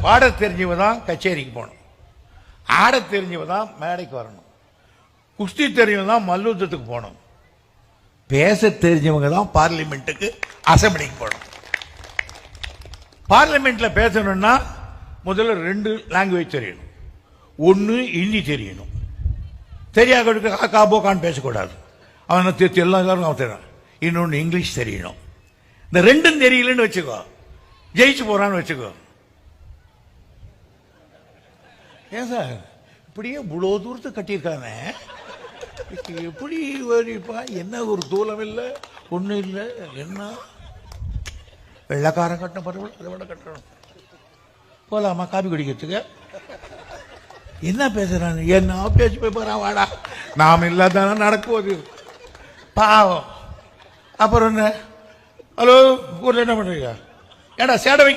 பாட தெரிஞ்சவ தான் கச்சேரிக்கு போகணும், ஆட தெரிஞ்சவ தான் மேடைக்கு வரணும், குஸ்தி தெரிஞ்சவங்க தான் மல்யுத்தத்துக்கு போகணும், பேச தெரிஞ்சவங்க தான் பார்லிமெண்ட்டுக்கு அசம்பிளிக்கு போகணும். பார்லிமெண்ட்ல பேசணும்னா முதல்ல 2 லாங்குவேஜ் தெரியணும். ஒன்று ஹிந்தி தெரியணும், தெரியாத காக்கா போக்கான்னு பேசக்கூடாது, அவனை எல்லாரும் அவன் தெரியும். இன்னொன்று இங்கிலீஷ் தெரியணும். இந்த 2ம் தெரியலன்னு வச்சுக்கோ, ஜெயிச்சு போறான்னு வச்சுக்கோ. ஏன் சார் இப்படியே இவ்வளோ தூரத்தை கட்டியிருக்காங்க, எப்படி வரிப்பா? என்ன ஒரு தூரம் இல்லை, ஒன்றும் இல்லை. என்ன வெள்ளக்காரன் கட்டின பரவாயில்ல, அதை விட கட்டணும். போலாமா காபி குடிக்கிறதுக்கு? என்ன பேசுறாங்க? என்ன பேச்சு போய் போறான், வாடா நாம் இல்லாதானே நடக்குவது பாவம். அப்புறம் என்ன? ஹலோ ஊர்ல என்ன பண்றீங்க? ஏடா சேடை வைக்க